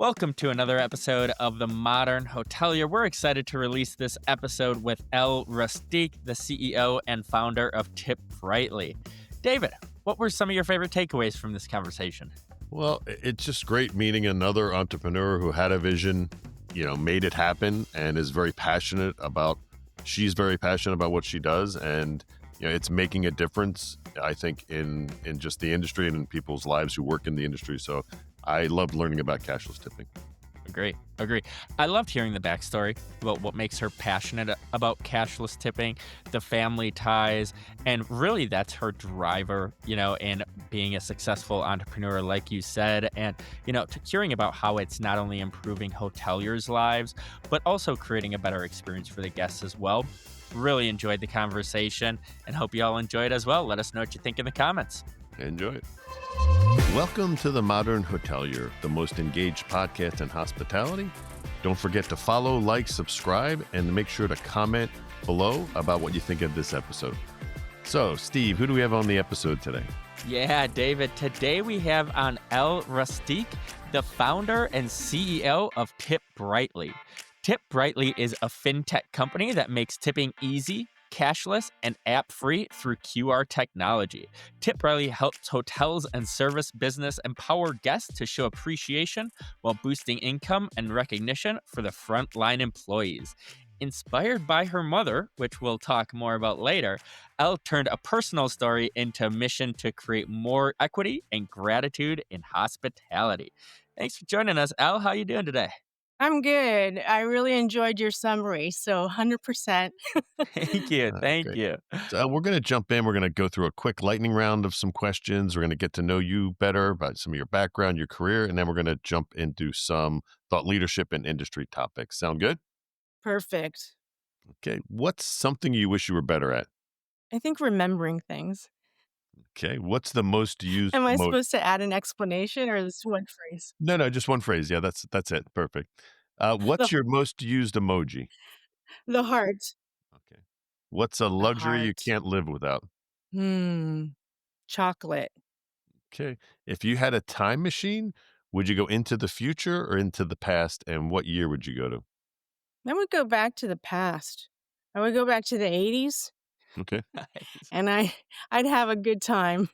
Welcome to another episode of The Modern Hotelier. We're excited to release this episode with Elle Rustique, the CEO and founder of TipBrightly. David, what were some of your favorite takeaways from this conversation? Well, it's just great meeting another entrepreneur who had a vision, made it happen and is she's very passionate about what she does. And, it's making a difference, I think, in just the industry and in people's lives who work in the industry. So I loved learning about cashless tipping. Agree. I loved hearing the backstory about what makes her passionate about cashless tipping, the family ties, and really that's her driver, in being a successful entrepreneur, like you said, and, hearing about how it's not only improving hoteliers' lives, but also creating a better experience for the guests as well. Really enjoyed the conversation and hope you all enjoy it as well. Let us know what you think in the comments. Enjoy it. Welcome to The Modern Hotelier, the most engaged podcast in hospitality. Don't forget to follow, like, subscribe, and make sure to comment below about what you think of this episode. So, Steve, who do we have on the episode today? Yeah, David, today we have on Elle Rustique, the founder and CEO of TipBrightly. TipBrightly is a FinTech company that makes tipping easy, cashless, and app-free through QR technology. TipBrightly helps hotels and service business empower guests to show appreciation while boosting income and recognition for the frontline employees. Inspired by her mother, which we'll talk more about later, Elle turned a personal story into a mission to create more equity and gratitude in hospitality. Thanks for joining us, Elle. How are you doing today? I'm good. I really enjoyed your summary, so 100%. Thank you. Thank Great. you. So we're going to jump in. We're going to go through a quick lightning round of some questions. We're going to get to know you better about some of your background, your career, and then we're going to jump into some thought leadership and industry topics. Sound good? Perfect. Okay. What's something you wish you were better at? I think remembering things. Okay. What's the most used Am I emoji? supposed to add an explanation or this one phrase? No, just one phrase. Yeah, that's it. Perfect. What's The your most used emoji? the heart. Okay. What's a The luxury you heart. can't live without? Hmm. Chocolate. Okay. If you had a time machine, would you go into the future or into the past? And what year would you go to? I would go back to the past. I would go back to the 80s Okay. Nice. and I'd have a good time.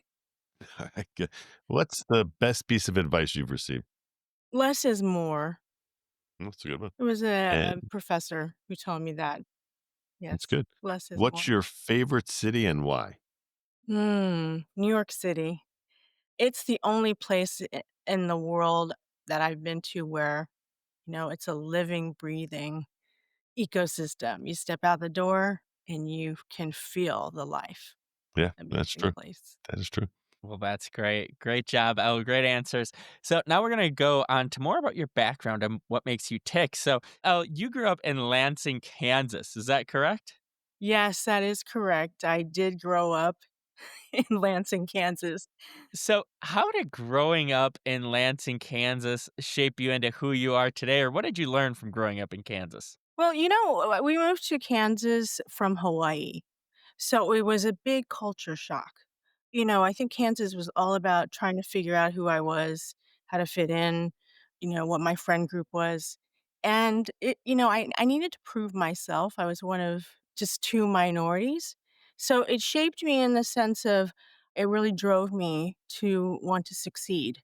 All right, good. What's the best piece of advice you've received? Less is more. That's a good one. It was a And professor who told me that. that's Yes. good. Less is more. What's your favorite city and why? New York City. It's the only place in the world that I've been to where, it's a living, breathing ecosystem. You step out the door and you can feel the life Yeah, that that's makes any true. place. That is true. Well, that's great. Great job, Elle. Great answers. So now we're going to go on to more about your background and what makes you tick. So, Elle, you grew up in Lansing, Kansas. Is that correct? Yes, that is correct. I did grow up in Lansing, Kansas. So, how did growing up in Lansing, Kansas shape you into who you are today? Or what did you learn from growing up in Kansas? Well, we moved to Kansas from Hawaii. So it was a big culture shock. I think Kansas was all about trying to figure out who I was, how to fit in, what my friend group was. And I needed to prove myself. I was one of just two minorities. So it shaped me in the sense of it really drove me to want to succeed.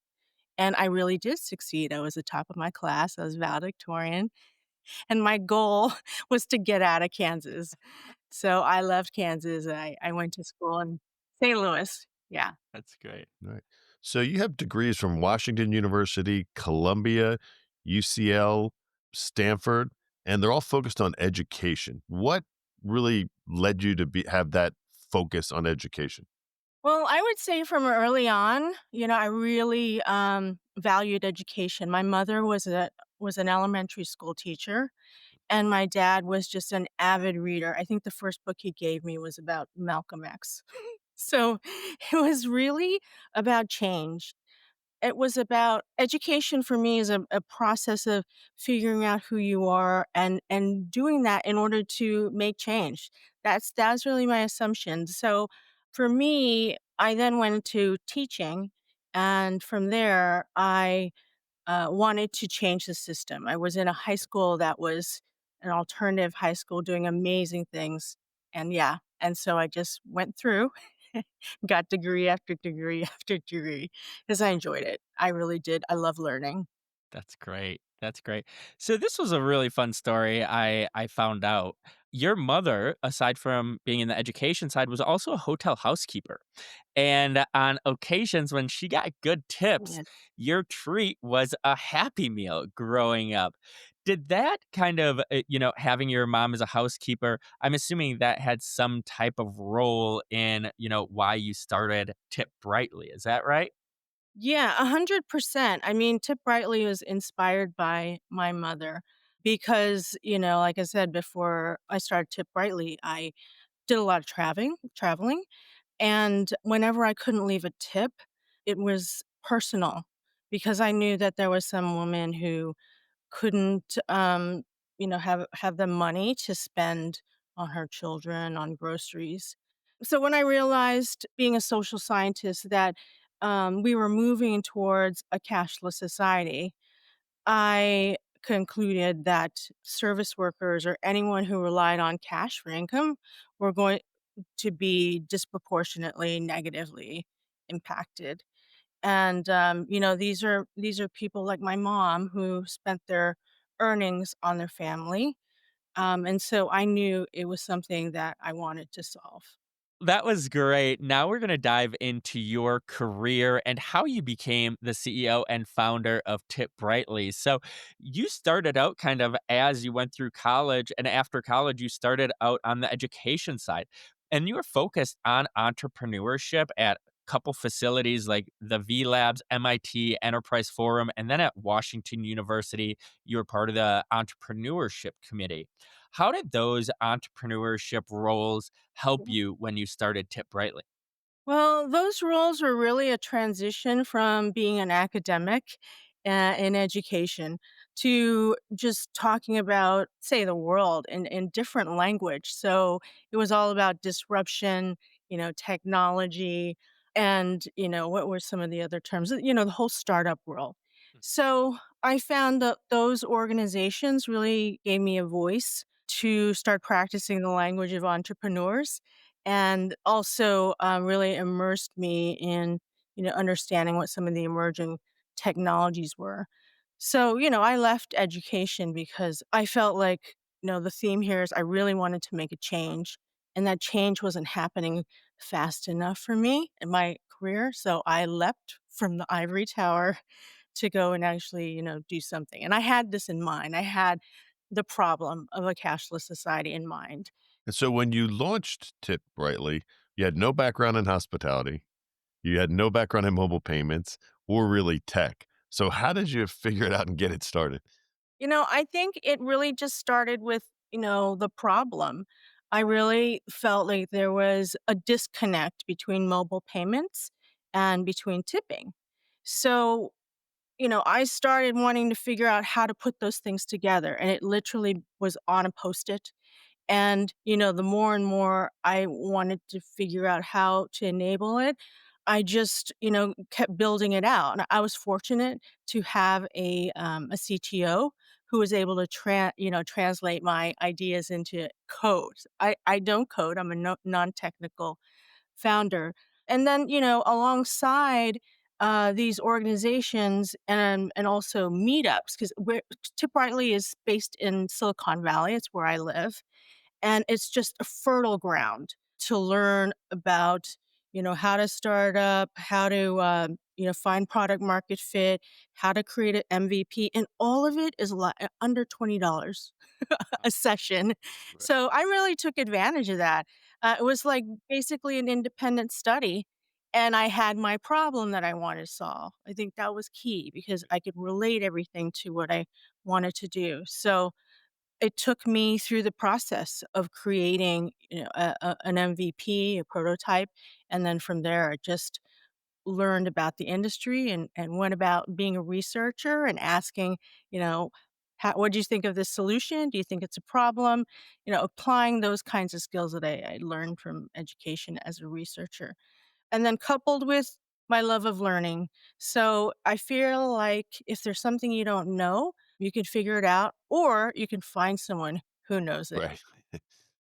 And I really did succeed. I was the top of my class. I was valedictorian. And my goal was to get out of Kansas. So I left Kansas. I went to school in St. Louis. Yeah. That's great. Right. So you have degrees from Washington University, Columbia, UCL, Stanford, and they're all focused on education. What really led you to have that focus on education? Well, I would say from early on, I really valued education. My mother was an elementary school teacher, and my dad was just an avid reader. I think the first book he gave me was about Malcolm X. So it was really about change. It was about education for me is a process of figuring out who you are and doing that in order to make change. That's really my assumption. So for me, I then went into teaching, and from there, I wanted to change the system. I was in a high school that was an alternative high school doing amazing things. And yeah, and so I just went through, got degree after degree after degree because I enjoyed it. I really did. I love learning. That's great. That's great. So this was a really fun story I found out. Your mother, aside from being in the education side, was also a hotel housekeeper. And on occasions when she got good tips, Yeah. your treat was a Happy Meal growing up. Did that kind of, having your mom as a housekeeper, I'm assuming that had some type of role in, why you started Tip Brightly. Is that right? Yeah, 100%. I mean, Tip Brightly was inspired by my mother because, like I said before I started Tip Brightly, I did a lot of traveling, and whenever I couldn't leave a tip, it was personal because I knew that there was some woman who couldn't, have the money to spend on her children, on groceries. So when I realized, being a social scientist, that we were moving towards a cashless society, I concluded that service workers or anyone who relied on cash for income were going to be disproportionately negatively impacted. And, these are people like my mom who spent their earnings on their family. And so I knew it was something that I wanted to solve. That was great. Now we're going to dive into your career and how you became the CEO and founder of Tip Brightly. So, you started out kind of as you went through college, and after college, you started out on the education side. And you were focused on entrepreneurship at a couple facilities like the V Labs, MIT Enterprise Forum, and then at Washington University, you were part of the entrepreneurship committee. How did those entrepreneurship roles help you when you started Tip Brightly? Well, those roles were really a transition from being an academic in education to just talking about, say, the world in different language. So it was all about disruption, technology, and, what were some of the other terms? The whole startup world. So I found that those organizations really gave me a voice to start practicing the language of entrepreneurs, and also really immersed me in understanding what some of the emerging technologies were. So I left education because I felt like, the theme here is I really wanted to make a change, and that change wasn't happening fast enough for me in my career. So I leapt from the ivory tower to go and actually do something. And I had this in mind. I had the problem of a cashless society in mind. And so when you launched Tip Brightly, you had no background in hospitality, you had no background in mobile payments or really tech. So how did you figure it out and get it started? I think it really just started with, the problem. I really felt like there was a disconnect between mobile payments and between tipping. So, I started wanting to figure out how to put those things together, and it literally was on a Post-it. And, the more and more I wanted to figure out how to enable it, I just, kept building it out. And I was fortunate to have a CTO who was able to translate my ideas into code. I don't code. I'm a non-technical founder. And then, alongside these organizations and also meetups, because Tip Rightly is based in Silicon Valley. It's where I live, and it's just a fertile ground to learn about, how to start up, how to, find product market fit, how to create an MVP, and all of it is under $20 a session. Right. So I really took advantage of that. It was like basically an independent study, and I had my problem that I wanted to solve. I think that was key because I could relate everything to what I wanted to do. So it took me through the process of creating, an MVP, a prototype, and then from there, I just learned about the industry and went about being a researcher and asking, you know, "What do you think of this solution? Do you think it's a problem?" Applying those kinds of skills that I learned from education as a researcher. And then coupled with My love of learning. So I feel like if there's something you don't know, you can figure it out, or you can find someone who knows it. Right.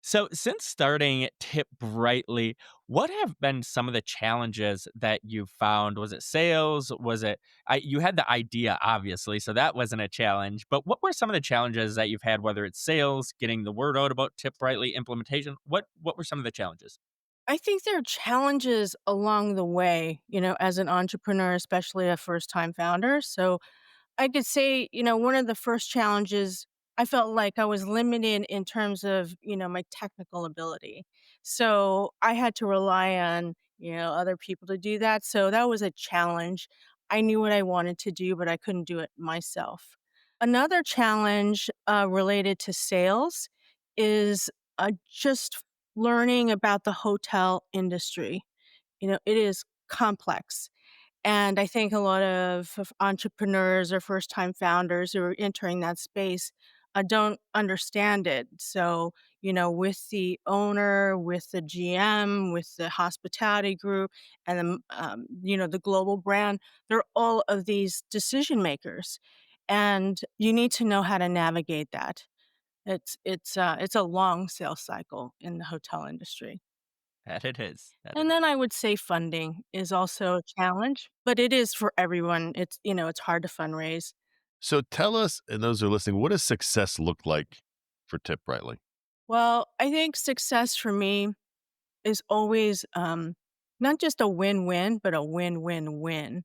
So, since starting Tip Brightly, what have been some of the challenges that you found? Was it sales? Was it you had the idea obviously, so that wasn't a challenge, but what were some of the challenges that you've had, whether it's sales, getting the word out about Tip Brightly, implementation? What were some of the challenges? I think there are challenges along the way, as an entrepreneur, especially a first time founder. So I could say, one of the first challenges, I felt like I was limited in terms of, my technical ability. So I had to rely on, other people to do that. So that was a challenge. I knew what I wanted to do, but I couldn't do it myself. Another challenge related to sales is just learning about the hotel industry. It is complex. And I think a lot of entrepreneurs or first time founders who are entering that space don't understand it. So, with the owner, with the GM, with the hospitality group, and then, the global brand, they're all of these decision makers. And you need to know how to navigate that. It's a long sales cycle in the hotel industry. That it is. That it And is. then I would say funding is also a challenge, but it is for everyone. It's hard to fundraise. So tell us, and those who are listening, what does success look like for Tip Brightly? Well, I think success for me is always not just a win-win, but a win-win-win.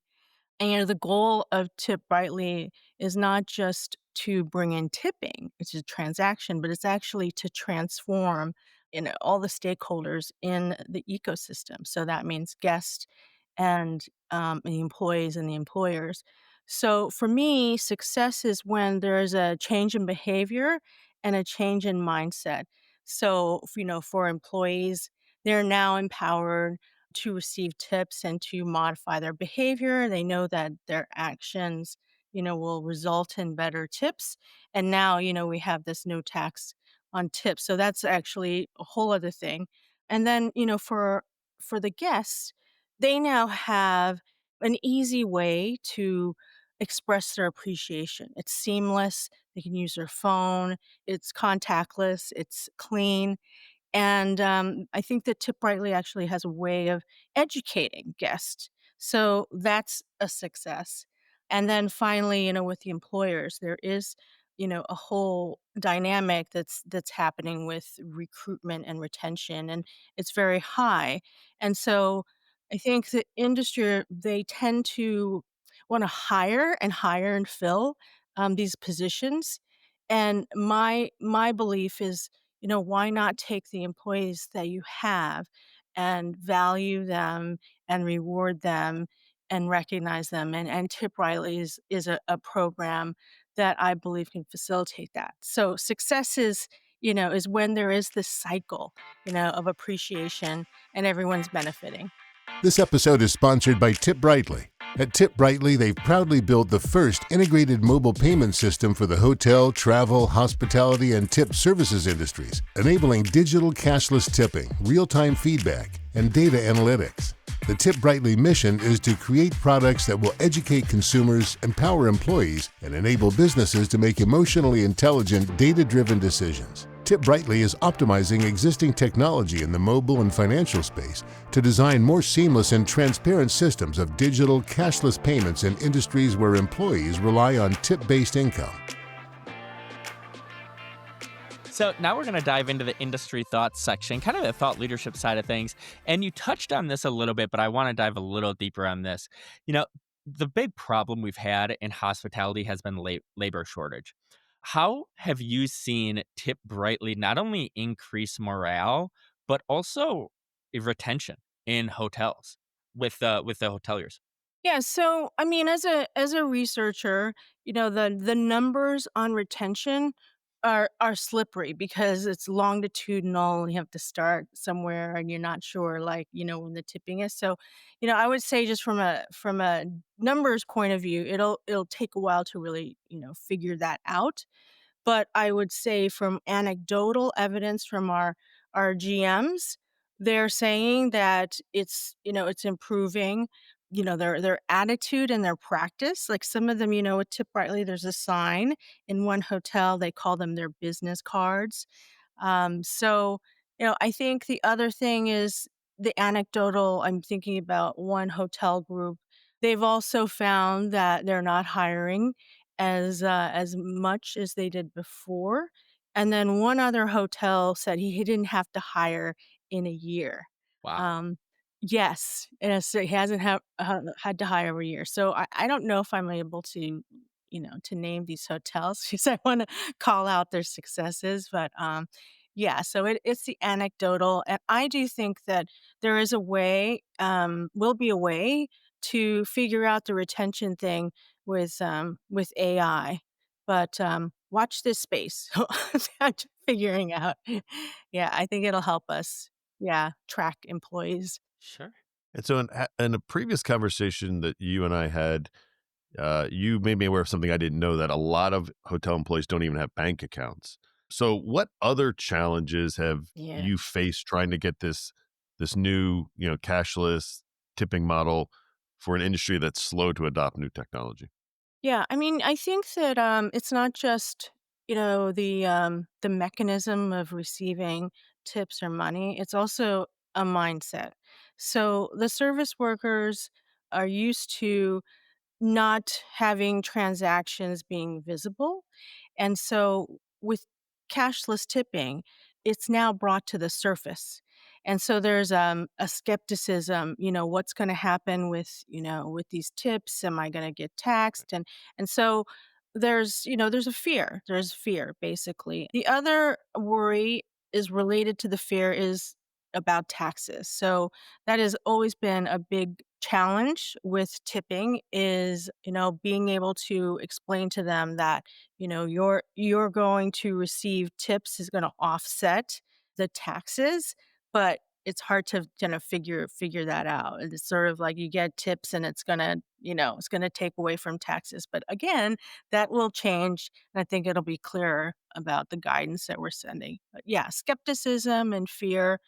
And the goal of Tip Brightly is not just to bring in tipping, it's a transaction, but it's actually to transform, all the stakeholders in the ecosystem. So that means guests and the employees and the employers. So for me, success is when there is a change in behavior and a change in mindset. So, for employees, they're now empowered to receive tips and to modify their behavior. They know that their actions, will result in better tips. And now, we have this no tax on tips. So that's actually a whole other thing. And then, for the guests, they now have an easy way to express their appreciation. It's seamless. They can use their phone. It's contactless. It's clean. And I think that Tip Brightly actually has a way of educating guests. So that's a success. And then finally, with the employers, there is, a whole dynamic that's happening with recruitment and retention, and it's very high. And so I think the industry, they tend to want to hire and fill these positions. And my belief is, why not take the employees that you have and value them and reward them and recognize them? And Tip Riley is a program that I believe can facilitate that. So success is when there is this cycle, of appreciation and everyone's benefiting. This episode is sponsored by TipBrightly. At TipBrightly, they've proudly built the first integrated mobile payment system for the hotel, travel, hospitality, and tip services industries, enabling digital cashless tipping, real-time feedback, and data analytics. The TipBrightly mission is to create products that will educate consumers, empower employees, and enable businesses to make emotionally intelligent, data-driven decisions. TipBrightly is optimizing existing technology in the mobile and financial space to design more seamless and transparent systems of digital cashless payments in industries where employees rely on tip-based income. So now we're going to dive into the industry thoughts section, kind of the thought leadership side of things. And you touched on this a little bit, but I want to dive a little deeper on this. You know, the big problem we've had in hospitality has been labor shortage. How have you seen Tip Brightly not only increase morale, but also retention in hotels with the hoteliers? Yeah, so I mean, as a researcher, the numbers on retention are slippery because it's longitudinal and you have to start somewhere and you're not sure, like, when the tipping is. So, I would say just from a numbers point of view, it'll take a while to really, figure that out. But I would say from anecdotal evidence from our GMs, they're saying that it's improving. their attitude and their practice. Like some of them, with Tip Brightly, there's a sign in one hotel, they call them their business cards. So, I think the other thing is the anecdotal. I'm thinking about one hotel group. They've also found that they're not hiring as much as they did before. And then one other hotel said he didn't have to hire in a year. Wow. Um, yes, and so he hasn't had to hire every year. So I don't know if I'm able to name these hotels because I want to call out their successes. But yeah, so it's the anecdotal. And I do think that there is a way, will be a way to figure out the retention thing with AI. But watch this space. I'm figuring out. Yeah, I think it'll help us. Yeah, track employees. Sure. And so, in a previous conversation that you and I had, you made me aware of something I didn't know, that a lot of hotel employees don't even have bank accounts. So, what other challenges have Yeah. you faced trying to get this new, cashless tipping model for an industry that's slow to adopt new technology? Yeah, I mean, I think that it's not just the mechanism of receiving tips or money. It's also a mindset. So the service workers are used to not having transactions being visible. And so with cashless tipping, it's now brought to the surface. And so there's a skepticism, what's going to happen with these tips? Am I going to get taxed? And so there's a fear. There's fear basically. The other worry is related to the fear is about taxes. So that has always been a big challenge with tipping is, being able to explain to them that, you're going to receive tips is going to offset the taxes, but it's hard to kind of figure that out. It's sort of like you get tips and it's going to take away from taxes. But again, that will change and I think it'll be clearer about the guidance that we're sending. But yeah, skepticism and fear.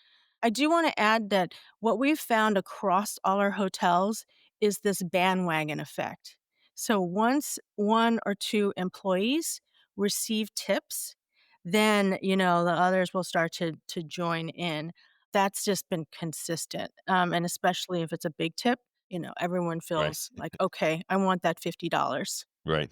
I do want to add that what we've found across all our hotels is this bandwagon effect. So once one or two employees receive tips, then the others will start to join in. That's just been consistent, and especially if it's a big tip, everyone Right. feels like, okay, I want that $50. Right.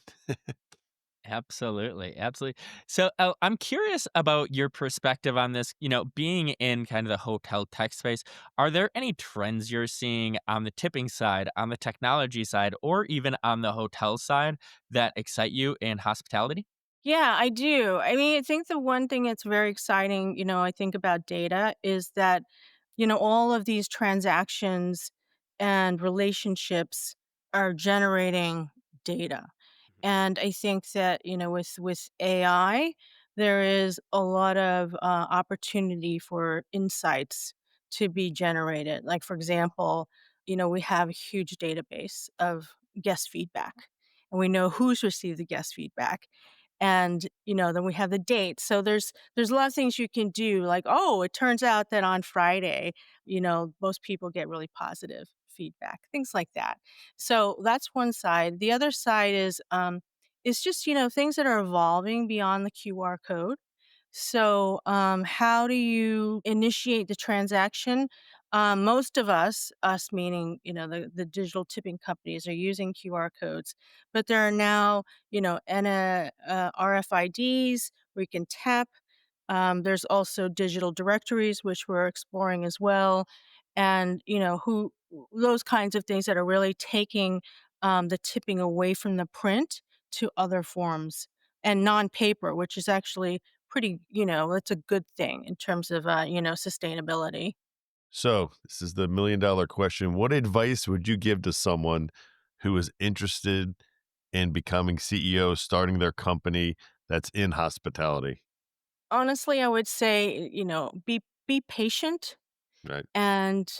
Absolutely, absolutely. So, I'm curious about your perspective on this. Being in kind of the hotel tech space, are there any trends you're seeing on the tipping side, on the technology side, or even on the hotel side that excite you in hospitality? Yeah, I do. I mean, I think the one thing that's very exciting, I think about data is that, all of these transactions and relationships are generating data. And I think that, with AI, there is a lot of opportunity for insights to be generated. Like, for example, we have a huge database of guest feedback, and we know who's received the guest feedback. And then we have the date. So there's a lot of things you can do, like, oh, it turns out that on Friday, most people get really positive feedback, things like that. So that's one side. The other side is just, things that are evolving beyond the QR code. So, how do you initiate the transaction? Most of us meaning, the digital tipping companies are using QR codes, but there are now, RFIDs where you can tap. There's also digital directories, which we're exploring as well. And, who those kinds of things that are really taking the tipping away from the print to other forms and non paper, which is actually pretty, it's a good thing in terms of, sustainability. So, this is the $1,000,000 question. What advice would you give to someone who is interested in becoming CEO, starting their company that's in hospitality? Honestly, I would say, be patient Right. and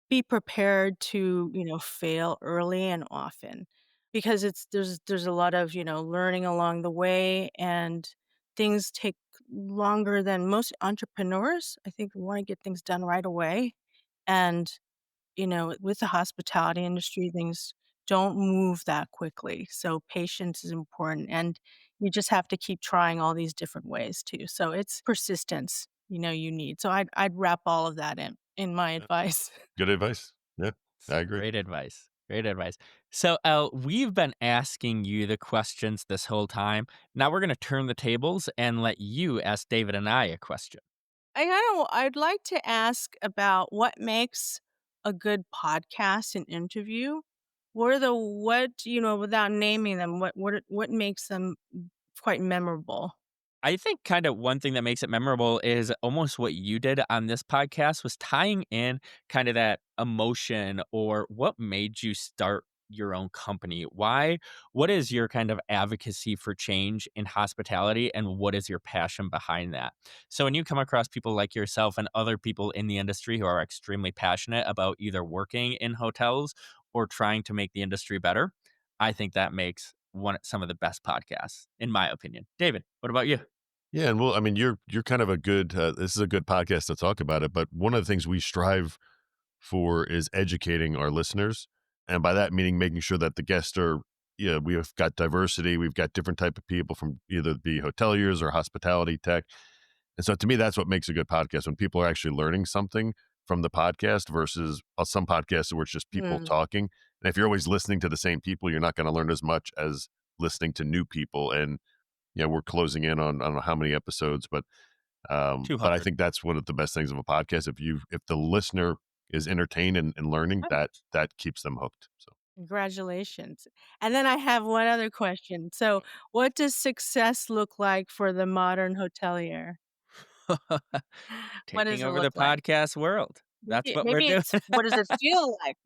be prepared to, fail early and often because there's a lot of, learning along the way and things take longer than most entrepreneurs. I think we want to get things done right away. And with the hospitality industry, things don't move that quickly. So patience is important, and you just have to keep trying all these different ways too. So it's persistence, you need. So I'd wrap all of that in my Yeah. advice. Good advice. Yeah, I agree. Great advice. Great advice. So, Elle, we've been asking you the questions this whole time. Now we're going to turn the tables and let you ask David and I a question. I'd like to ask about what makes a good podcast and interview. Without naming them, what makes them quite memorable? I think kind of one thing that makes it memorable is almost what you did on this podcast was tying in kind of that emotion or what made you start your own company. What is your kind of advocacy for change in hospitality and what is your passion behind that? So when you come across people like yourself and other people in the industry who are extremely passionate about either working in hotels or trying to make the industry better, I think that makes some of the best podcasts in my opinion. David, what about you? Yeah, and well, I mean, you're kind of a good. This is a good podcast to talk about it. But one of the things we strive for is educating our listeners, and by that meaning making sure that the guests are. Yeah, we've got diversity. We've got different type of people from either be hoteliers or hospitality tech, and so to me, that's what makes a good podcast when people are actually learning something from the podcast versus some podcasts where it's just people Mm. talking. And if you're always listening to the same people, you're not going to learn as much as listening to new people. And yeah, we're closing in on I don't know how many episodes, but I 200. think that's one of the best things of a podcast. If the listener is entertained and learning, Oh, that keeps them hooked. So congratulations. And then I have one other question. So, what does success look like for the modern hotelier? What Taking does it over look the like? podcast world. That's what we're Maybe doing. it's what does it feel like?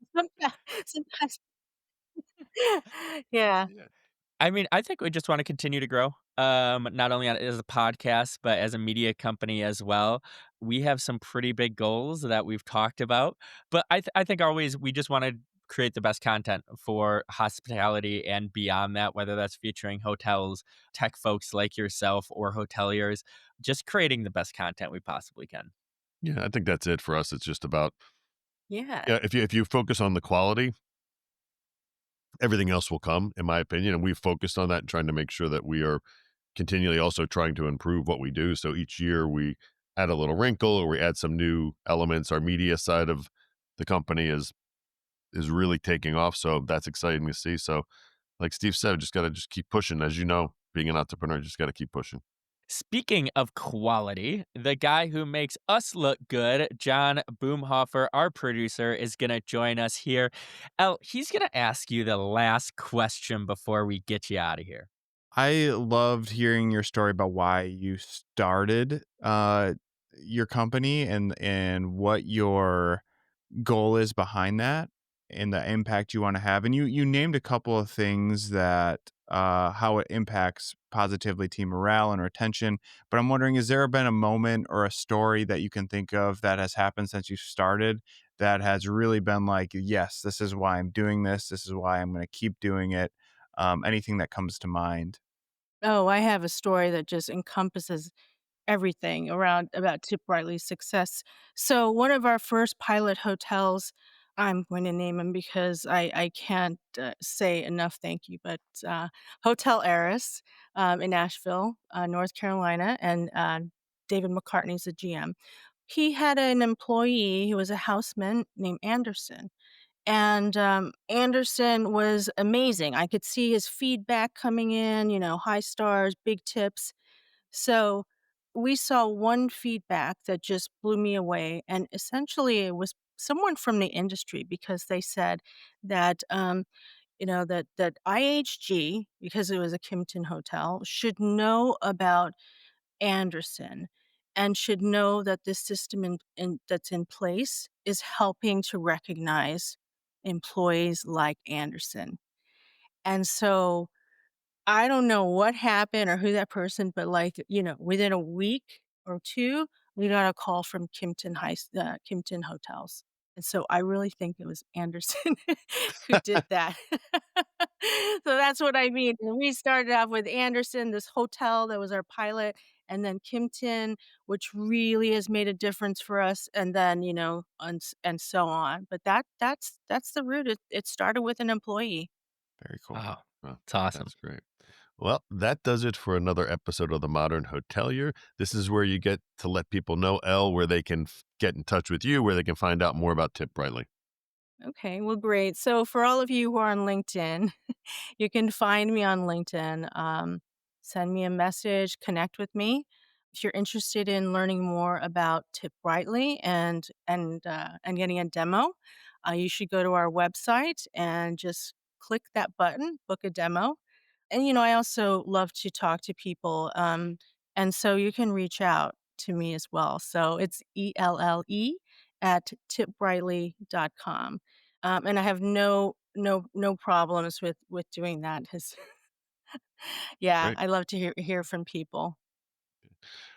Sometimes yeah. yeah, I mean, I think we just wanna continue to grow, not only on as a podcast, but as a media company as well. We have some pretty big goals that we've talked about, but I think always we just wanna create the best content for hospitality and beyond that, whether that's featuring hotels, tech folks like yourself, or hoteliers, just creating the best content we possibly can. yeah, I think that's it for us. It's just about Yeah. yeah. If you focus on the quality, everything else will come, in my opinion. And we've focused on that and trying to make sure that we are continually also trying to improve what we do. So each year we add a little wrinkle or we add some new elements. Our media side of the company is really taking off. So that's exciting to see. So like Steve said, just gotta just keep pushing. As you know, being an entrepreneur, just gotta keep pushing. Speaking of quality, the guy who makes us look good, John Boomhofer, our producer, is going to join us here. Elle, he's going to ask you the last question before we get you out of here. I loved hearing your story about why you started your company and what your goal is behind that and the impact you want to have. And you named a couple of things that how it impacts positively team morale and retention. But I'm wondering, has there been a moment or a story that you can think of that has happened since you started that has really been like, yes, this is why I'm doing this. This is why I'm going to keep doing it. Anything that comes to mind? Oh, I have a story that just encompasses everything around about TipBrightly's success. So one of our first pilot hotels, I'm going to name him because I can't say enough thank you, but Hotel Eris in Asheville, North Carolina, and David McCartney's the GM. He had an employee who was a houseman named Anderson. And Anderson was amazing. I could see his feedback coming in, high stars, big tips. So we saw one feedback that just blew me away. And essentially, it was someone from the industry because they said that, that IHG, because it was a Kimpton hotel, should know about Anderson and should know that this system that's in place is helping to recognize employees like Anderson. And so I don't know what happened or who that person, but like, within a week or two, we got a call from Kimpton Hotels. And so I really think it was Anderson who did that. So that's what I mean. And we started off with Anderson, this hotel that was our pilot, and then Kimpton, which really has made a difference for us, and then, and so on. But that's the root. It started with an employee. Very cool. Wow, Well, it's awesome. that's great. Well, that does it for another episode of The Modern Hotelier. This is where you get to let people know, Elle, where they can get in touch with you, where they can find out more about TipBrightly. Okay, well, great. So for all of you who are on LinkedIn, you can find me on LinkedIn. Send me a message, connect with me. If you're interested in learning more about TipBrightly and getting a demo, you should go to our website and just click that button, book a demo. And I also love to talk to people, and so you can reach out to me as well. So it's ELLE@tipbrightly.com, and I have no problems with doing that. 'Cause yeah, Great. I love to hear from people.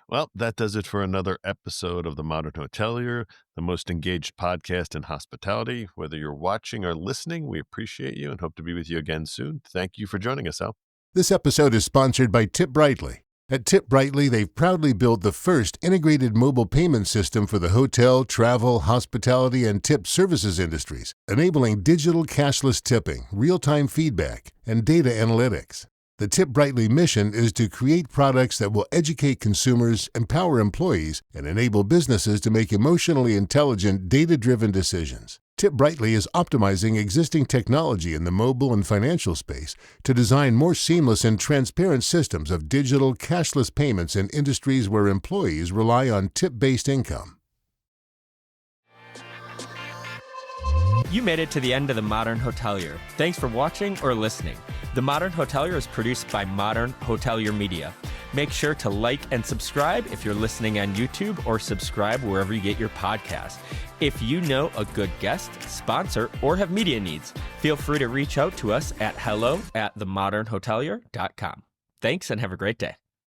Well, that does it for another episode of The Modern Hotelier, the most engaged podcast in hospitality. Whether you're watching or listening, we appreciate you and hope to be with you again soon. Thank you for joining us, Al. This episode is sponsored by TipBrightly. At TipBrightly, they've proudly built the first integrated mobile payment system for the hotel, travel, hospitality, and tip services industries, enabling digital cashless tipping, real-time feedback, and data analytics. The TipBrightly mission is to create products that will educate consumers, empower employees, and enable businesses to make emotionally intelligent, data-driven decisions. TipBrightly is optimizing existing technology in the mobile and financial space to design more seamless and transparent systems of digital cashless payments in industries where employees rely on tip-based income. You made it to the end of The Modern Hotelier. Thanks for watching or listening. The Modern Hotelier is produced by Modern Hotelier Media. Make sure to like and subscribe if you're listening on YouTube, or subscribe wherever you get your podcasts. If you know a good guest, sponsor, or have media needs, feel free to reach out to us at hello@themodernhotelier.com. Thanks and have a great day.